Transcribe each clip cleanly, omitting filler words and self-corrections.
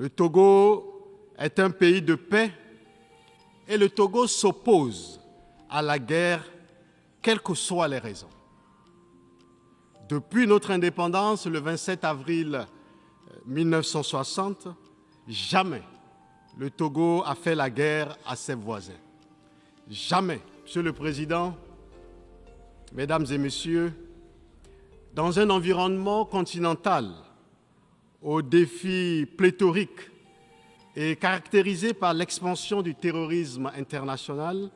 Le Togo est un pays de paix et le Togo s'oppose à la guerre, quelles que soient les raisons. Depuis notre indépendance, le 27 avril 1960, jamais le Togo a fait la guerre à ses voisins. Jamais, Monsieur le Président, Mesdames et Messieurs, dans un environnement continental aux défis pléthoriques et caractérisé par l'expansion du terrorisme international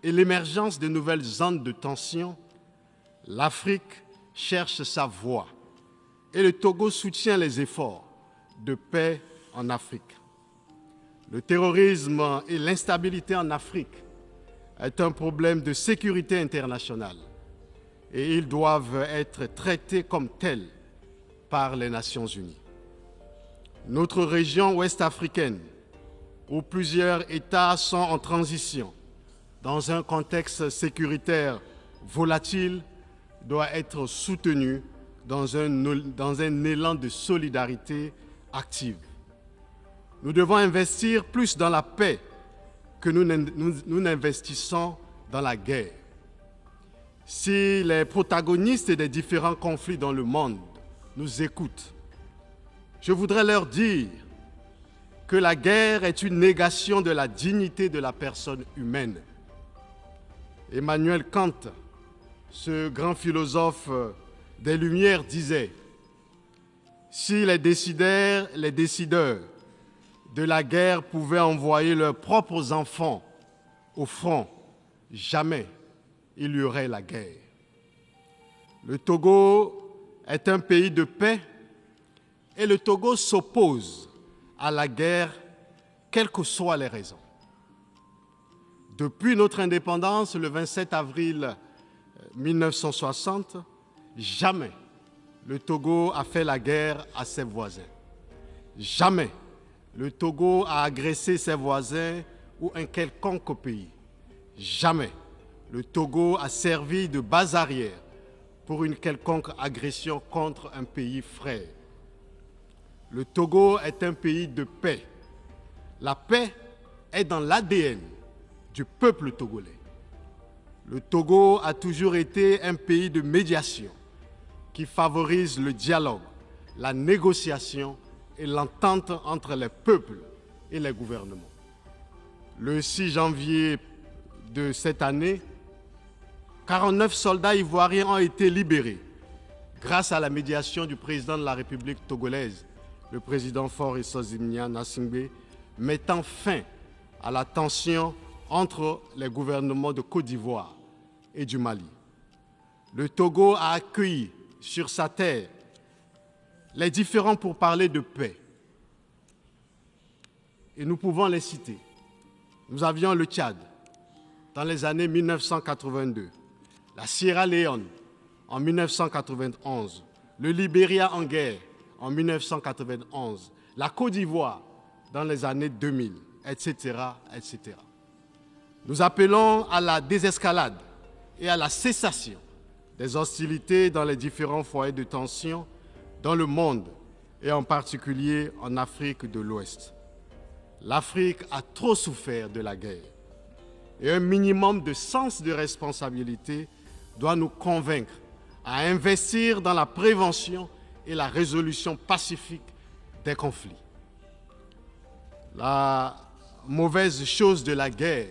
et l'émergence de nouvelles zones de tension, l'Afrique cherche sa voie et le Togo soutient les efforts de paix en Afrique. Le terrorisme et l'instabilité en Afrique est un problème de sécurité internationale et ils doivent être traités comme tels par les Nations Unies. Notre région ouest-africaine, où plusieurs États sont en transition, dans un contexte sécuritaire volatile, doit être soutenue dans un élan de solidarité active. Nous devons investir plus dans la paix que nous n'investissons dans la guerre. Si les protagonistes des différents conflits dans le monde nous écoutent, je voudrais leur dire que la guerre est une négation de la dignité de la personne humaine. Emmanuel Kant, ce grand philosophe des Lumières, disait « Si les décideurs de la guerre pouvaient envoyer leurs propres enfants au front, jamais il y aurait la guerre. » Le Togo est un pays de paix et le Togo s'oppose à la guerre, quelles que soient les raisons. Depuis notre indépendance, le 27 avril 1960, jamais le Togo a fait la guerre à ses voisins. Jamais le Togo a agressé ses voisins ou un quelconque pays. Jamais le Togo a servi de base arrière pour une quelconque agression contre un pays frère. Le Togo est un pays de paix. La paix est dans l'ADN du peuple togolais. Le Togo a toujours été un pays de médiation qui favorise le dialogue, la négociation et l'entente entre les peuples et les gouvernements. Le 6 janvier de cette année, 49 soldats ivoiriens ont été libérés grâce à la médiation du président de la République togolaise, le président Faure Issozimnia Gnassingbé, mettant fin à la tension entre les gouvernements de Côte d'Ivoire et du Mali. Le Togo a accueilli sur sa terre les différents pourparlers de paix. Et nous pouvons les citer. Nous avions le Tchad dans les années 1982, la Sierra Leone en 1991, le Libéria en guerre en 1991, la Côte d'Ivoire dans les années 2000, etc., etc. Nous appelons à la désescalade et à la cessation des hostilités dans les différents foyers de tension dans le monde et en particulier en Afrique de l'Ouest. L'Afrique a trop souffert de la guerre et un minimum de sens de responsabilité doit nous convaincre à investir dans la prévention et la résolution pacifique des conflits. La mauvaise chose de la guerre,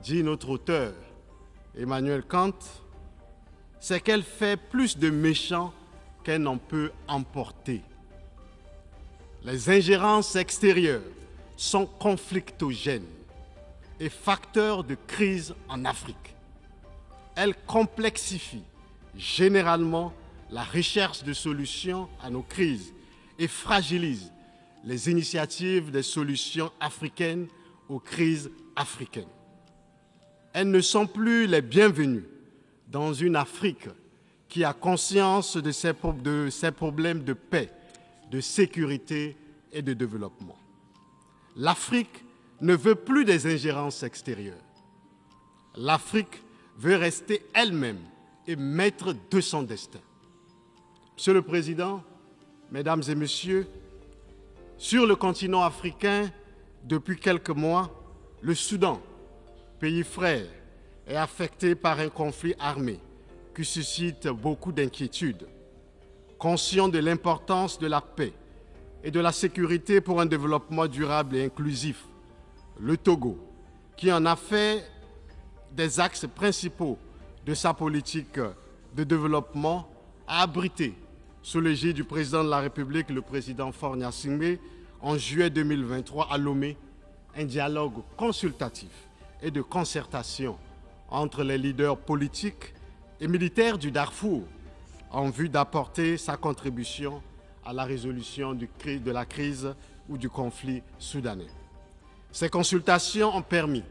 dit notre auteur Emmanuel Kant, c'est qu'elle fait plus de méchants qu'elle n'en peut emporter. Les ingérences extérieures sont conflictogènes et facteurs de crise en Afrique. Elles complexifient généralement la recherche de solutions à nos crises et fragilisent les initiatives des solutions africaines aux crises africaines. Elles ne sont plus les bienvenues dans une Afrique qui a conscience de ses problèmes de paix, de sécurité et de développement. L'Afrique ne veut plus des ingérences extérieures. L'Afrique veut rester elle-même et maître de son destin. Monsieur le Président, Mesdames et Messieurs, Sur le continent africain, depuis quelques mois, le Soudan, pays frère, est affecté par un conflit armé qui suscite beaucoup d'inquiétudes. Conscient de l'importance de la paix et de la sécurité pour un développement durable et inclusif, le Togo, qui en a fait des axes principaux de sa politique de développement, a abrité, sous l'égide du président de la République, le président Faure Gnassingbé, en juillet 2023 à Lomé, un dialogue consultatif et de concertation entre les leaders politiques et militaires du Darfour en vue d'apporter sa contribution à la résolution de la crise ou du conflit soudanais. Ces consultations ont permis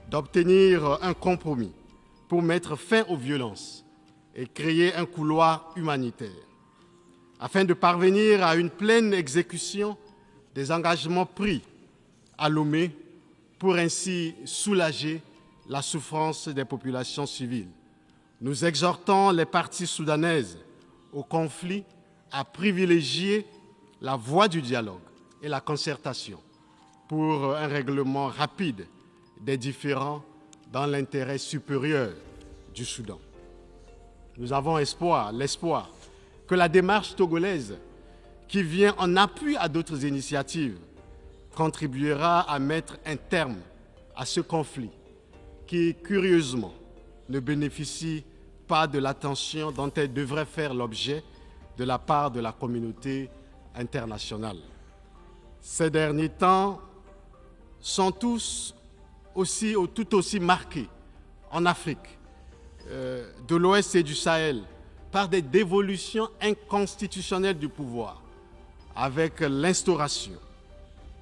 d'obtenir un compromis pour mettre fin aux violences et créer un couloir humanitaire, afin de parvenir à une pleine exécution des engagements pris à Lomé pour ainsi soulager la souffrance des populations civiles. Nous exhortons les parties soudanaises au conflit à privilégier la voie du dialogue et la concertation pour un règlement rapide des différends dans l'intérêt supérieur du Soudan. Nous avons l'espoir que la démarche togolaise, qui vient en appui à d'autres initiatives, contribuera à mettre un terme à ce conflit qui, curieusement, ne bénéficie pas de l'attention dont elle devrait faire l'objet de la part de la communauté internationale. Ces derniers temps sont tout aussi marqués en Afrique, de l'Ouest et du Sahel, par des dévolutions inconstitutionnelles du pouvoir, avec l'instauration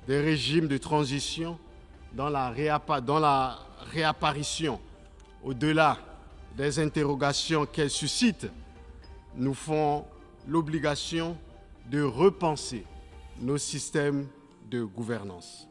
des régimes de transition dont la réapparition, au-delà des interrogations qu'elles suscitent, nous font l'obligation de repenser nos systèmes de gouvernance.